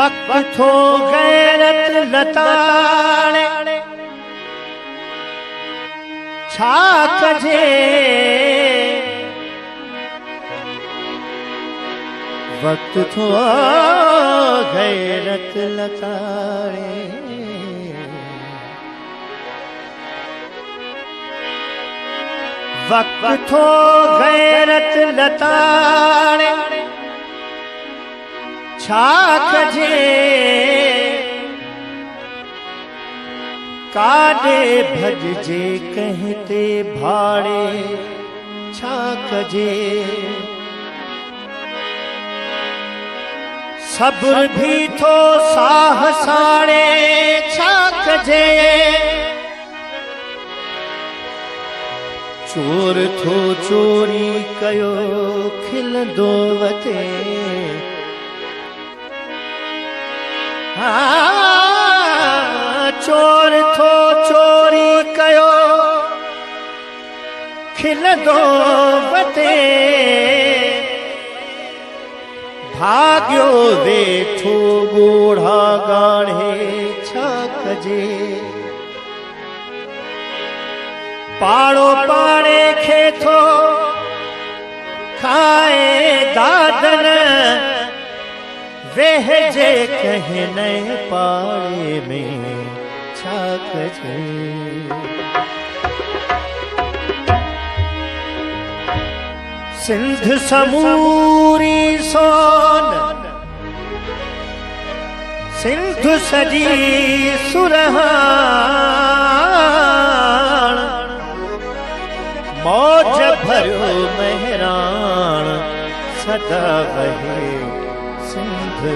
वक्त थो गैरत लताड़े छा कजे वक्त थो गैरत लताड़े वक्त थो गैरत लताड़े छा कजे काडे भजजे कहते भाड़े छा कजे सब्र भी थो साह साड़े छा कजे चोर थो चोरी कयो खिलंदो वते चोर थो चोरी कयो खिलंदो वते भाग्यो वेठो ॻोढ़ा गाढ़े छा कजे पाड़ो पाड़े खे थो खाए दादन वेहजे कहीं नए पाड़े में छा कजे सिंध समूरी सोन सिंध सजी सुरहान मौज भरो मेहरान सदा बहे सिंध में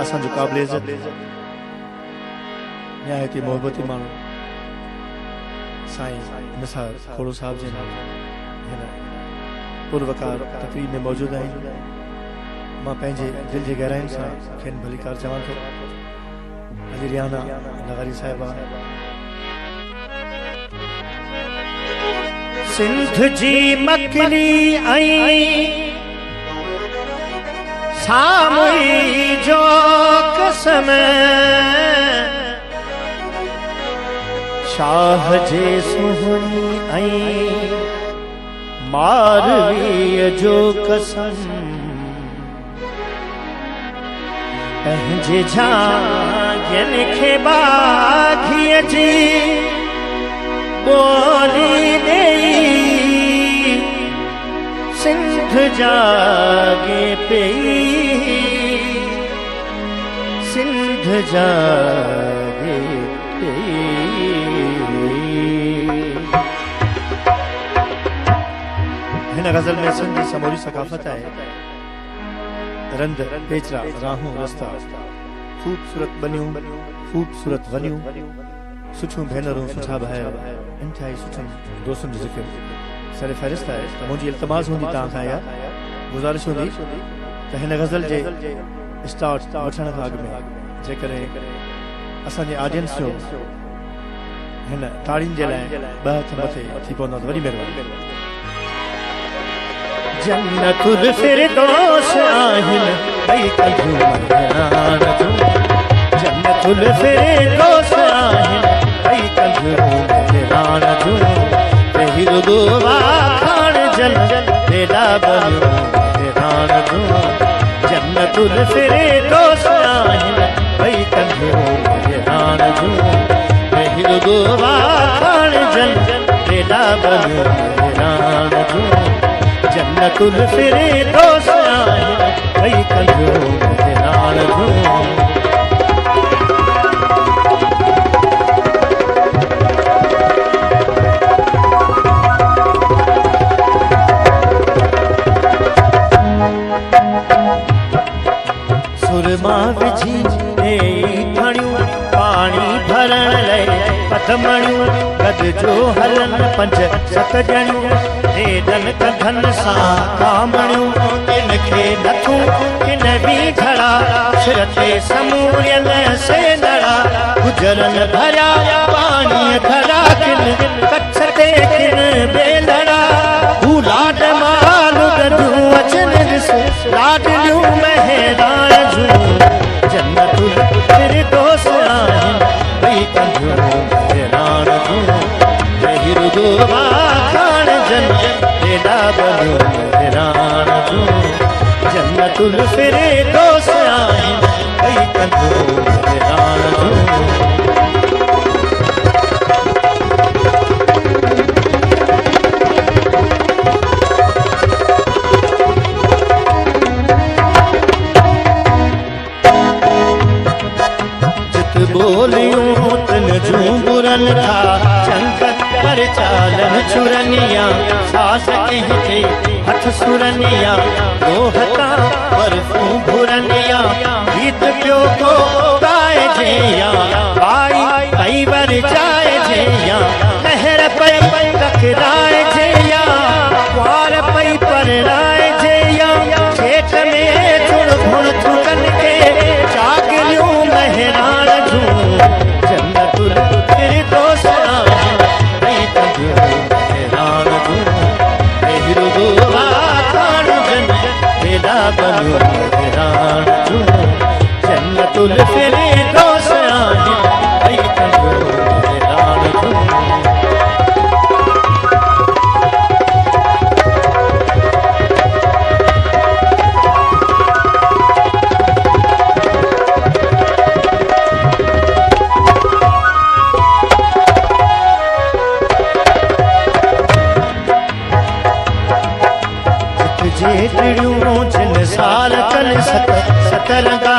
असां जो क़ाबिल इज़्ज़त निहायती मोहब्बती माण्हू साईं निसार खोड़ो साहब जे हिन पुरवकार तकरीब में मौजूद आहिनि मां पंहिंजे दिल जे गहराइनि सां खेनि भलीकार चवां थो अली रियाना नगारी साहिबा सिंध जी मकली आई सामुई जो कसम शाह जे सुहणी आई मारवी जो कसम पंहिंजे झांगियुनि खे बाघीअ जी बोली ॾेई सिंध जागे पई सिंध जागे पई हिन गज़ल में सिंधी समूरी सकाफ़त आहे रंद पेचरा राहूं रस्ता खूबसूरत बनियूं खूबसूरत वनियूं सुठियूं भेनरूं सुठा भाइर इंतिहाई सुठनि दोस्तनि जो ज़िक्र सर फ़हरिस्त आहे त मुंहिंजी इल्तिमास हूंदी तव्हां खां या गुज़ारिश हूंदी त हिन गज़ल जे स्टार्ट वठण खां अॻु में जेकॾहिं असांजे ऑडियंस जो हिन ताड़ियुनि जे लाइ ॿ हथ मथे थी पवंदा त वरी महिरबानी जन्नतुल फिरदौस आहिनि ॿई कंहिं महरान जूं जन्नतुल फिरदौस आहिनि ॿई कंहिं महरान जूं पहिरीं रुॻो वाखाण जल हेॾा बनियो महरान जूं जन्नतुल फिरदौस आहिनि ॿई कंहिं महरान जूं पहिरीं रुॻो वाखाण जल हेॾा बनियो महरान जूं जन्नतुल फिरदौस आहिनि ॿई कंहिं महरान जूं सुरमा विझी खणियूं पाणी भरण लाइ पथमणियूं गद जो हलन पंज सत ॼणियूं हेॾनि कंधनि सां कामणियूं किन खे नथूं किन बि घड़ा सिर ते समूरियल से नड़ा गुजरनि भरिया पाणीअ घड़ा किन कच्छ ते किन बेलड़ा हू लाड माल गॾु अचनि ॾिस महरान जूं जन्नतुल फिरदौस आहिन भई कंजूं महरान जूं जहिर गोवा खान जन्नत तेरा बनो महरान जूं जन्नतुल फिरदौस आहिन भई कंजूं महरान जूं बोलियूं तन जूं बुरन था चंकत पर चालन चुरनिया सास कहते हथ सुरनिया दोहता बरफू भुरनिया गीत प्यो को गाए जेया आई कई बर जाए जेया लहर पई टकराए जेया वार पई पर राय जेया खेत में छुड़ भुण थुकन के जागलियूं महरान जन्नतुल फिरदौस आहिन भई कंजूं महरान जूं जहिर गोवा खान जन्नत तेरा बनो महरान जूं जन्नतुल फिरदौस आहिन भई कंजूं महरान जूं जिन साल कन सतरंगा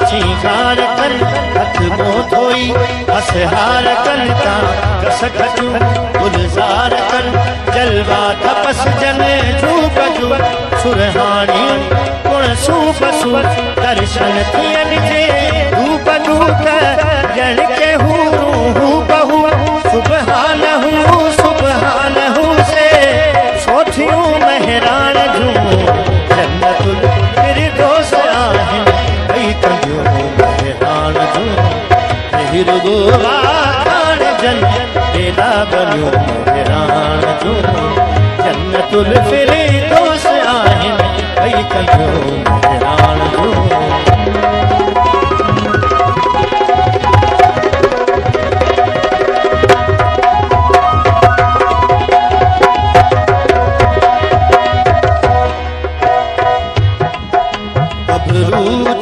श्रृंगार कन हथ मों धोई हसहार कन ता कसकचू गुलजार कन जलवा तपस जन जूप जू सुरहानी गुण सूप सु दर्शन थियन जे रूप दूत जन के हूँ बहु सुबहान हूँ से सोथियूं महरान जूं जन्नतुल फिरदौस आहिन भई कंजूं महरान जूं जहिर गोवा खान जन्नत तेरा बनो महरान जूं जन्नतुल फिरदौस आहिन भई कंजूं महरान जूं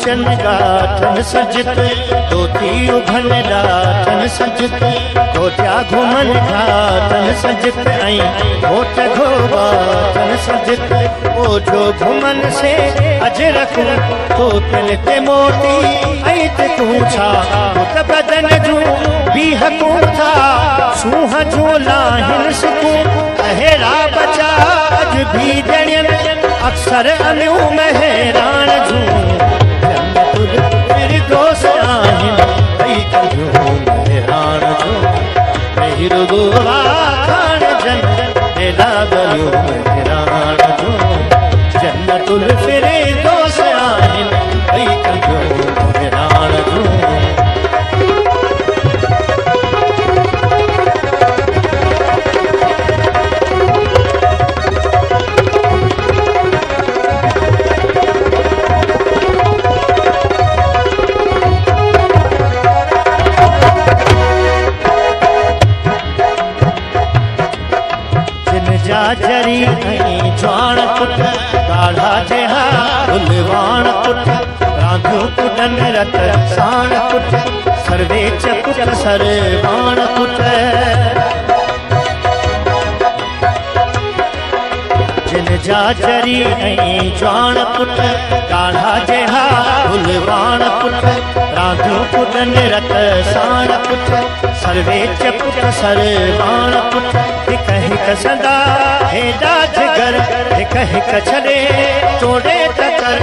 चन गाठन सजत धोती उभन डाठन सजत कोटिया घुमन घाटन सजत आई होठ घोबाटन सजत ओ जो घुमन से अजरक तो तिल ते मोती आई ते पूछा उत बदन जू भी हकू था सूह जो लाहिन सकू अहेरा बचा अज भी जणियन अक्सर अन्यू महरान जूं फिरदौस आहिन भई कंजूं महरान जूं जहिर गोवा खान जन्नत तेरा बनो महरान जूं जन्नतुल फिरदौस आहिन भई कंजूं महरान जूं जरी ज्वाण पुट गाढ़ा जेहा फुलवाण पुट राधो पुटन रत साण पुट सर्वे पुट सरवाण पुट जिन जा जरी ज्वाण पुट गाढ़ा जेहा फुलवाण पुट राधो पुटन रत साण पुट सर्वे पुट सरवाण पुट हिक सदा हेडा जिगर हिक छड़े तोड़े तकर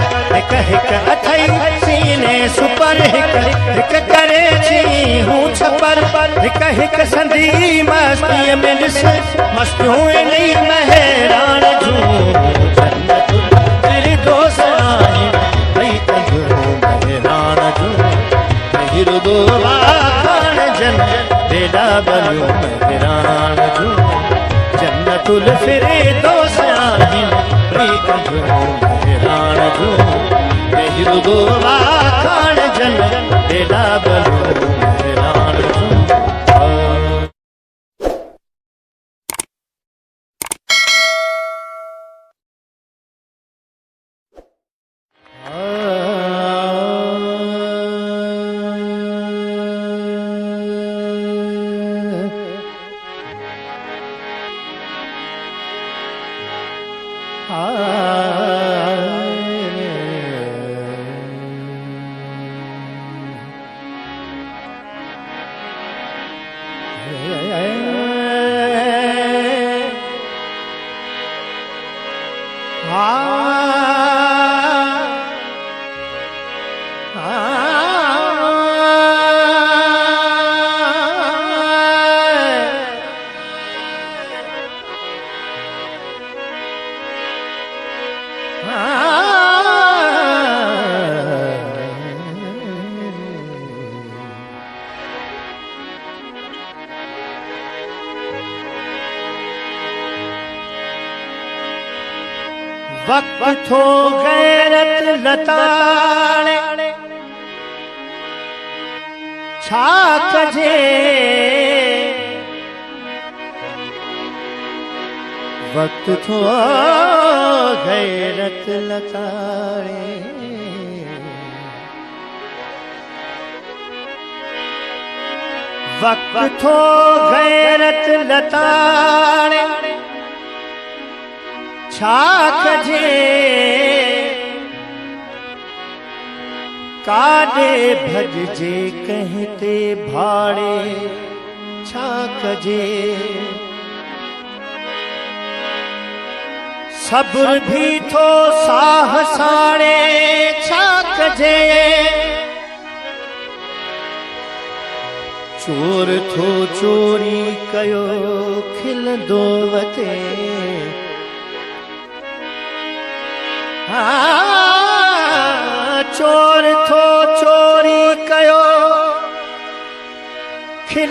हिक अथई सीने सुपर हिक करे छी हूँ छपर हिक संधी मस्ती में ॾिस मस्तियों नहीं महरान जूं जन्नतुल फिरदौस आहिन भई कंजूं महरान जूं जहिर गोवा खान जन्नत तेरा बनो महरान जूं जन्नतुल फिरदौस आहिन भाई कजो हैरान जो हिरुगो वाखाण जन डेला बलो हैरान जो वक्त थो गैरत लताणे छा कजे वक्त थो गैरत लताणे वक्त थो गैरत लताणे छा कजे काॾे भॼजे कंहिं ते भाड़े छा कजे सब्र भी थो साह साणे छा कजे चोर थो चोरी कयो खिलंदो वते चोर